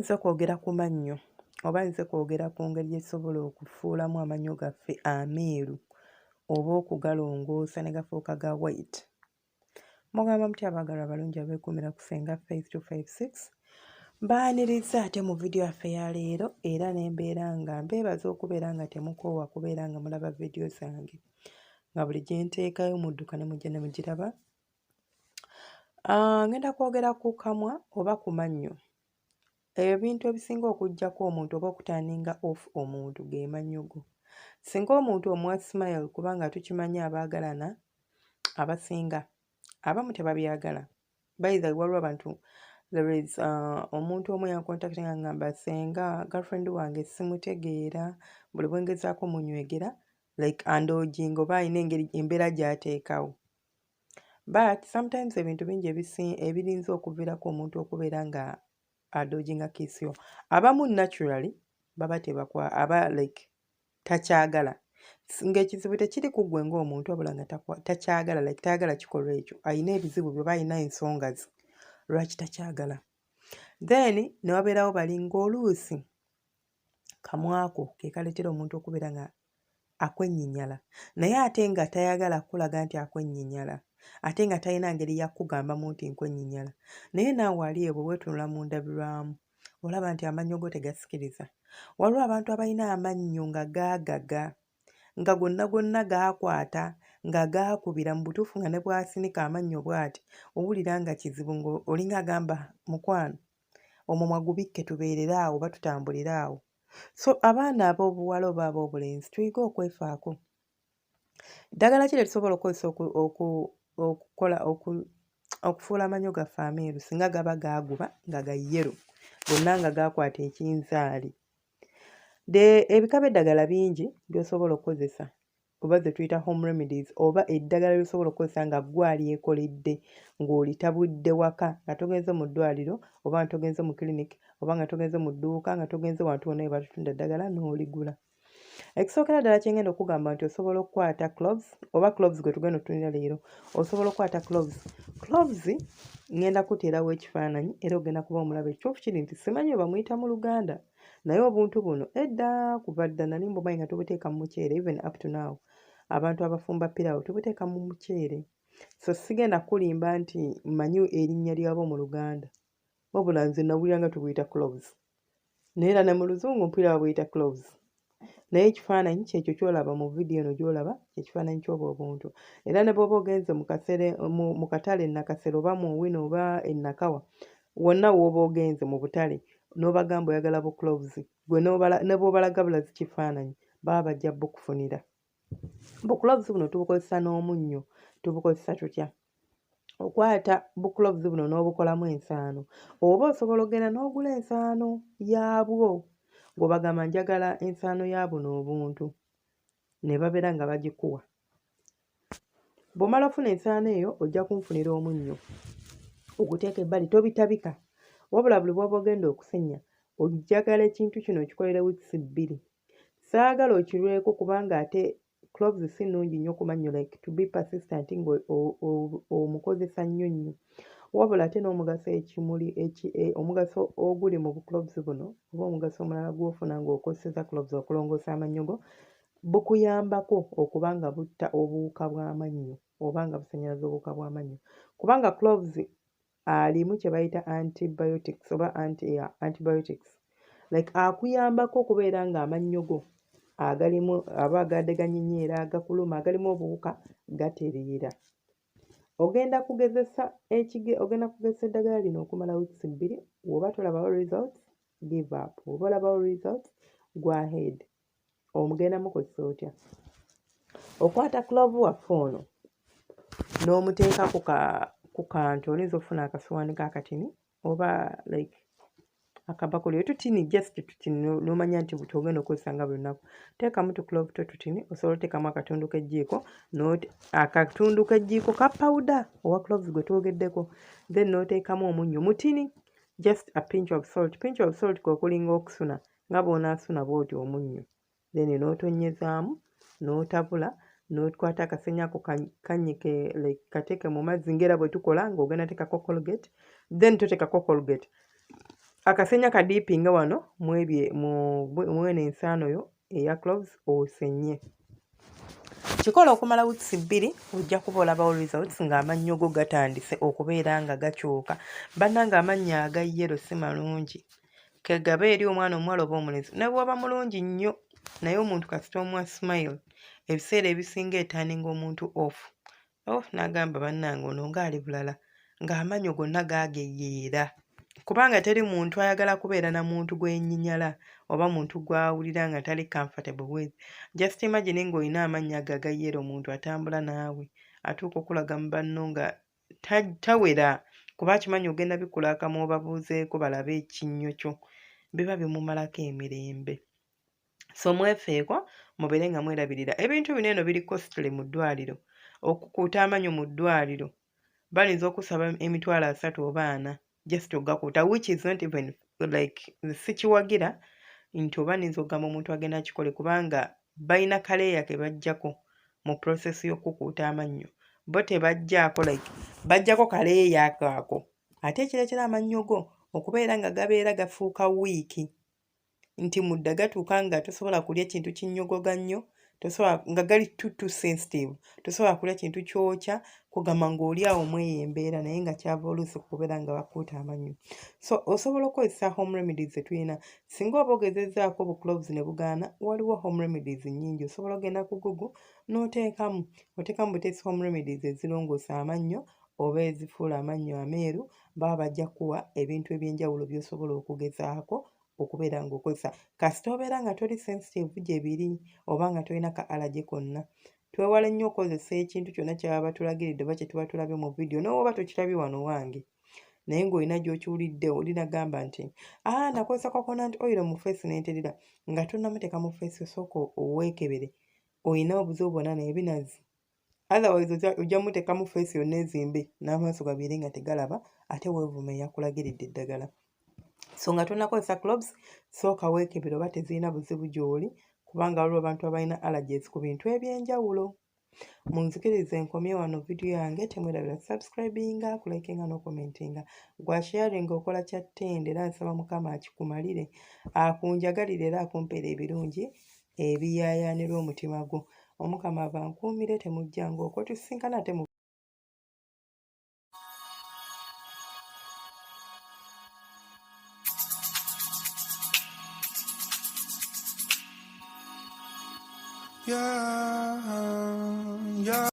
nze kwogera ku mannyo oba nze kwogera ku ngeri esobola okufuulamu amannyo gaffe ameeru oba okugalongoosa ne gafuuka ga white. Mugamba mutya abaagalwa abalungi abeekuumira ku Ssenga Faith 256. Mbaaniriza ate mu vidiyo yaffe ya leero era ne mbeera nga mbeebaza okubeera nga temukoowa kubeera nga mulaba vidiyo zange nga buli gye nteekayo mudduka ne mujja ne mugiraba. Ngenda kwogera ku kamwa oba ku mannyo. Ebintu ebisinga okuggyako omuntu oba okutandinga off omuntu ge mannyo go. Singa omuntu omuwa smile kubanga tukimanyi abaagalana abasinga abamu tebabyagala. By the way, waliwo abantu there is omuntu omu yankontakiti nga ngamba Ssenga girlfriend wange simutegeera buli bwe ngezaako munywegera like andojinga oba alina engeri embeera gy'ateekawo. But sometimes ebintu bingi ebirinza okuviirako omuntu okubeera nga adojinga kiss yo. Abamu naturally baba aba like takyagala. Ng'ekizibu tekiri ku ggwe ng'omuntu wabula nga takyagala like tayagala kikolwa ekyo. Alina ebizibu bye alina ensonga ze lwaki takyagala. Then ne wabeerawo bali ng'oluusi kamwako ke kaleetera omuntu okubeera nga akwenyinyala naye ate nga tayagala kulaga nti akwenyinyala ate nga talina ngeri yakugambamu nti nkwenyinyala. Naye naawe ali ebwe weetunula mu ndabirwamu olaba nti amannyo go tegasikiriza. Waliwo abantu abalina amannyo nga gaagaga nga gonna gaakwata nga gaakubira mu butuufu nga ne bw'asinika amannyo bw'ati owulira nga kizibu ng'olinga agamba mukwano omumwa gubikke tubeerere awo oba tutambulire awo. So abaana ab'obuwala oba ab'obulenzi tuyige okwefaako. Ddagala ki lye tusobola okukozesa okufuula amannyo gaffe ameeru singa gaba gaaguba nga ga yellow gonna nga gaakwata ekinzaali? Ebika by'eddagala bingi by'osobola okukozesa oba ze tuyita home remedies oba eddagala ly'osobola okukozesa nga ggwe alyekoledde ng'olitabudde waka nga togenze mu ddwaliro oba nga togenze mu clinic oba nga togenze mu dduuka nga togenze wantu wonna we batutunda eddagala n'oligula. Ekisookera ddala kye ngenda okugamba nti osobola okukwata cloves oba cloves gwe tugenda otutunira leero osobola okukwata cloves. Cloves ngenda kuteerawo ekifaananyi era ogenda kuba omulaba. Ekituufu kiri nti simanyi oba muyita mu Luganda naye obuntu buno edda kuva dda nali mbumanyi nga tubuteeka mu muceere even up to now abantu abafumba pirawo tubuteeka mu muceere. So sigenda kulimba nti mmanyi erinnya lyabo mu Luganda wabula nze nawulira nga tubuyita cloves naye era ne mu Luzungu mpulira babuyita cloves. Naye ekifaananyi kyekyo ky'olaba mu vidiyo eno gy'olaba ekifaananyi ky'obwo obuntu. Era ne bw'oba ogenze mu katale Nakasero oba mu Owino oba e Nakawa wonna w'oba ogenze mu butale n'obagamba oyagala bu cloves gwe ne bw'obalaga bulazi kifaananyi baba bajja bukufunira. Bu cloves buno tubukozesa n'omunnyo. Tubukozesa tutya? Okwata bu cloves buno n'obukolamu ensaano oba osobola ogenda n'ogula ensaano yaabwo ng'obagamba njagala ensaano ya buno obuntu ne babeera nga bagikuwa. Bw'omala ofuna ensaano eyo ojja kunfunira omunnyo oguteeka ebbali tobitabika wabula buli bw'oba ogenda okusenya ojjagala ekintu kino okikolere wiiki 2. Saagala okirweko kubanga ate cloves si nnungi nnyo ku mannyo like to be persistent ng'omukozesa nnyo wabula ate n'omugaso omugaso oguli mu cloves buno oba omugaso omulala gw'ofuna ng'okozesa cloves okulongoosa amannyo go bukuyambako okuba nga butta obuwuka bw'amannyo oba nga busannyalaza obuwuka bw'amannyo kubanga cloves alimu kye bayita antibiotics oba antibiotics like akuyambako okubeera nga amannyo go agalimu aba agadde ganyinyeera agakuluma agalimu obuwuka gatereera. Ogenda kugezesa eddagala lino okumala wiiki 2 bw'oba tolabawo results give up. Bw'oba olabawo results go ahead. Omugenda mukozesa otya? Okwata clove waffe ono n'omuteeka ku kantu oyinza ofuna akasowaani k'akatini oba like akabakuli otutini just tutini n'omanya nti ogenda okukozesa nga buli lunaku. Teekamu tu clove tutini osobola oteekamu akatundu k'eggiiko ka pawuda owa cloves gwe twogeddeko then n'oteekamu omunnyo mutini just a pinch of salt. Pinch of salt kwe kulinga okusuna nga bw'onaasuna bw'oti omunnyo then n'otonyezaamu n'otabula n'okwata akasenya ako kannyike like kateeke mu mazzi ng'era bwe tukola ng'ogenda teekako colgate then toteekako colgate akasenya kadiipinga wano mwene ensaano yo eya cloves osenye. Kikola okumala wiiki 2 ojja kuba olabawo results ng'amannyo go gatandise okubeera nga gacooka. Bannange amannyo aga yellow si malungi. Ke gaba eri omwana omuwala oba omulenzi. Ne bw'oba mulungi nnyo naye omuntu kasita omwa smile ebiseera ebisinga etaaninga omuntu off. N'agamba bannange ono ng'ali bulala ng'amannyo gonna gaageyeera. Kubanga teri muntu ayagala kubeera na muntu gwenyinyala oba muntu gw'awulira nga tali comfortable with. Just imagine ng'olina amannyo ago aga yellow omuntu atambula naawe atuuka okulaga mu banno nga tawera kuba akimanyi ogenda bikulaaka mw'obabuuzeeko balabe ekinnyo kyo. Biba bimumalako emirembe. So mwefeeko mubeere nga mwerabirira. Ebintu bino eno biri costly mu ddwaliro. Okukuuta amannyo mu ddwaliro balinza okusaba emitwalo 3 oba 4 just ogakuuta, which is not even like sikiwagira nti oba ninza okugamba omuntu agenda akikole kubanga balina kaleeya ke bajjako mu process y'okukuuta amannyo. Bo tebajjaako like bajjako kaleeya ako ate ekireetera amannyo go okubeera nga gabeera gafuuka wiiki nti mudda gatuuka nga tosobola kulya kintu kinnyogoga nnyo, tosobola nga gali too sensitive, tosobola kulya kintu kyokya kugamba ng'oli awo mweyembeera naye nga kyava oluusi kubeera nga bakuuta amannyo. So osobola okukozesa home remedies ze tulina. Singa oba ogezezzaako bu cloves ne bugaana, waliwo home remedies nnyingi. Osobola ogenda ku Google n'oteekamu buteesi home remedies ezirongoosa amannyo oba ezifuula amannyo ameeru, baba bajja kuwa ebintu eby'enjawulo by'osobola okugezaako okubeera ng'okozesa. Kasita obeera nga toli sensitive gye biri oba nga tolina ka allergy konna, twewale nnyo okukozesa ekintu kyonna kye baba batulagiridde oba kye tuba tulabye mu vidiyo n'oba tokirabye wano wange. Naye ng'olina gy'okiwulidde oli nagamba nti nakozesa coconut oil mu face n'enterera nga tonnamuteeka mu face osooka oweekebere olina obuzibu bwonna naye binazi. Otherwise ojja muteeka mu face yonna ezimbe n'amaaso gabeere nga tegalaba ate weevume eyakulagiridde eddagala. So nga tonnakozesa cloves sooka weekebere oba tezirina buzibu gy'oli kubanga waliwo abantu abalina allergies ku bintu eby'enjawulo. Munzikirize nkomye wano vidiyo yange, temwerabira subscribinga, kulikinga n'okomentinga. Gwa sharinga okola kya ttende era nsaba Mukama akikumalire. Akunjagalire era akumpeera ebirungi ebiyaayaanira omutima gwo. Omukama abankuumire temujjanga okwo tusisinkana ate mu yeah.